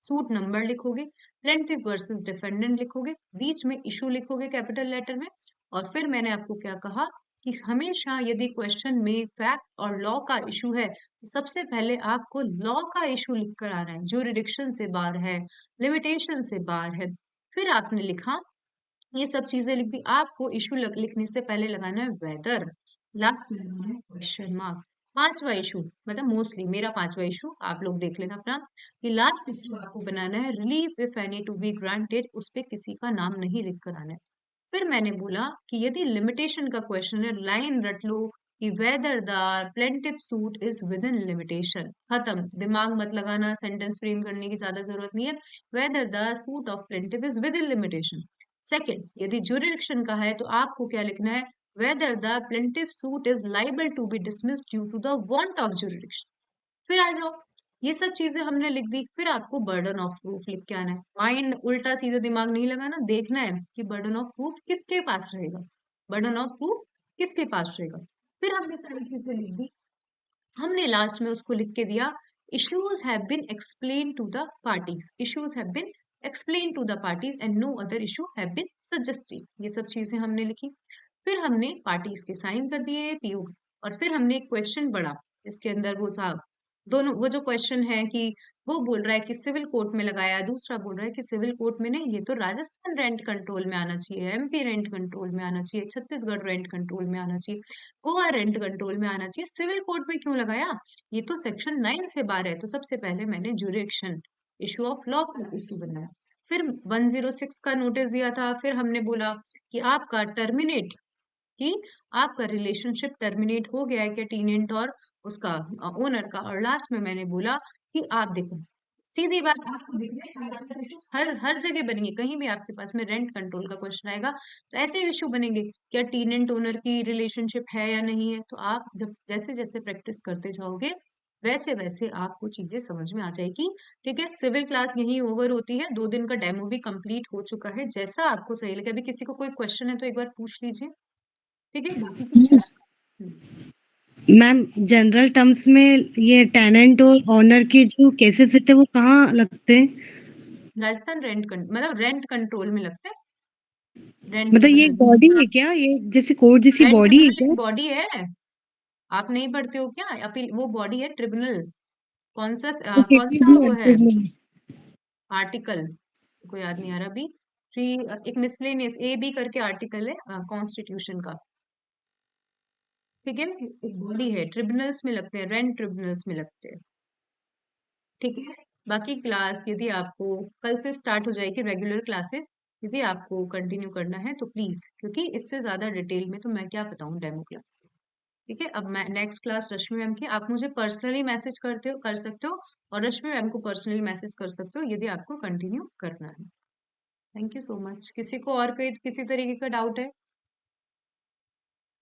सूट नंबर लिखोगे, प्लेंटिफ वर्सेस डिफेंडेंट लिखोगे, बीच में इशू लिखोगे कैपिटल लेटर में। और फिर मैंने आपको क्या कहा कि हमेशा यदि क्वेश्चन में फैक्ट और लॉ का इशू है तो सबसे पहले आपको लॉ का इशू लिख कर आना है, ज्यूरिडिक्शन से बाहर है, लिमिटेशन से बाहर है। फिर आपने लिखा, ये सब चीजें लिख दी, आपको इशू लिखने से पहले लगाना है वेदर, लास्ट में लगाना है क्वेश्चन मार्क। पांचवा इशू, मतलब मोस्टली मेरा पांचवा इशू आप लोग देख लेना अपना, कि लास्ट इशू आपको बनाना है relief if any two be granted, उस पे किसी का नाम नहीं लिख कर आना है। फिर मैंने बोला कि यदि लिमिटेशन का क्वेश्चन है, लाइन रट लो कि whether the plaintiff suit is within limitation, खत्म, दिमाग मत लगाना, सेंटेंस फ्रेम करने की ज्यादा जरूरत नहीं है, whether the suit of plaintiff is within limitation. Second, यदि जुरिडिक्शन का है तो आपको क्या लिखना है, whether the plaintiff suit is liable to be dismissed due to the want of jurisdiction. फिर आ जाओ, ये सब चीजें हमने लिख दी, फिर आपको बर्डन ऑफ प्रूफ लिख के आना है। माइंड उल्टा सीधा दिमाग नहीं लगाना, देखना है कि बर्डन ऑफ प्रूफ किसके पास रहेगा, बर्डन ऑफ प्रूफ किसके पास रहेगा। फिर हमने सारी चीजें लिख दी, हमने लास्ट में उसको लिख के दिया, issues have been explained to the parties, issues have been explained to the parties and no other issue have been suggested, ये सब चीजें हमने लिखी। फिर हमने पार्टीज के साइन कर दिए पीओ, और फिर हमने एक क्वेश्चन पढ़ा, इसके अंदर वो था, दोनों वो जो क्वेश्चन है कि वो बोल रहा है कि सिविल कोर्ट में लगाया, दूसरा बोल रहा है कि सिविल कोर्ट में नहीं, ये तो राजस्थान रेंट कंट्रोल में आना चाहिए, एमपी रेंट कंट्रोल में आना चाहिए, छत्तीसगढ़ रेंट कंट्रोल में आना चाहिए, गोवा रेंट कंट्रोल में आना चाहिए, सिविल कोर्ट में क्यों लगाया, ये तो सेक्शन 9 से बाहर है। तो सबसे पहले मैंने जुरिडिक्शन, इशू ऑफ लॉ का इशू बनाया। फिर 106 का नोटिस दिया था, फिर हमने बोला कि आपका टर्मिनेट, कि आपका रिलेशनशिप टर्मिनेट हो गया है क्या टीनेंट और उसका ओनर का। और लास्ट में मैंने बोला कि आप देखो, सीधी बात, आपको दिख रहा है चार पांच issues हर हर जगह बनेंगे, कहीं भी आपके पास में रेंट कंट्रोल का क्वेश्चन आएगा तो ऐसे इशू बनेंगे, क्या टीनेंट ओनर की रिलेशनशिप है या नहीं है। तो आप जब जैसे जैसे प्रैक्टिस करते जाओगे वैसे वैसे आपको चीजें समझ में आ जाएगी। ठीक है, सिविल क्लास यही ओवर होती है, 2 दिन का डेमो भी कंप्लीट हो चुका है, जैसा आपको सही लगे। अभी किसी को कोई क्वेश्चन है तो एक बार पूछ लीजिए। ठीक है, बाकी कुछ हम्म, मैम, जनरल टर्म्स में ये टेनेंट और ओनर के जो केसेस होते हैं वो कहाँ लगते हैं? राजस्थान मतलब रेंट कंट्रोल में लगता है, रेंट मतलब ये ट्रिब्यूनल। एक बॉडी है क्या, ये जैसे कोर्ट जैसी रेंट बॉडी है ट्रिब्यूनल क्या? एक बॉडी है, आप नहीं पढ़ते हो क्या अपील, वो बॉडी है ट्रिब्यूनल। ओके, कौन सा वो ट्रिब्यूनल है ट्रिब्यूनल। आर्टिकल, को याद नहीं आ रहा अभी, थ्री, एक मिसलेनियस ए बी करके आर्टिकल है कॉन्स्टिट्यूशन का। ठीक है, एक बॉडी है, ट्रिब्यूनल्स में लगते हैं, रेंट ट्रिब्यूनल्स में लगते हैं। ठीक है, बाकी क्लास यदि आपको कल से स्टार्ट हो जाएगी रेगुलर क्लासेस, यदि आपको कंटिन्यू करना है तो प्लीज, क्योंकि इससे ज्यादा डिटेल में तो मैं क्या बताऊं डेमो क्लास में। ठीक है, अब मैं नेक्स्ट क्लास रश्मि मैम की, आप मुझे पर्सनली मैसेज कर सकते हो, और रश्मि मैम को पर्सनली मैसेज कर सकते हो यदि आपको कंटिन्यू करना है। Thank you so much. किसी को और कोई किसी तरीके का डाउट है?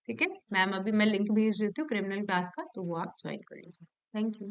ठीक है मैम, अभी मैं लिंक भेज देती हूँ क्रिमिनल क्लास का, तो वो आप ज्वाइन कर लीजिए। Thank you.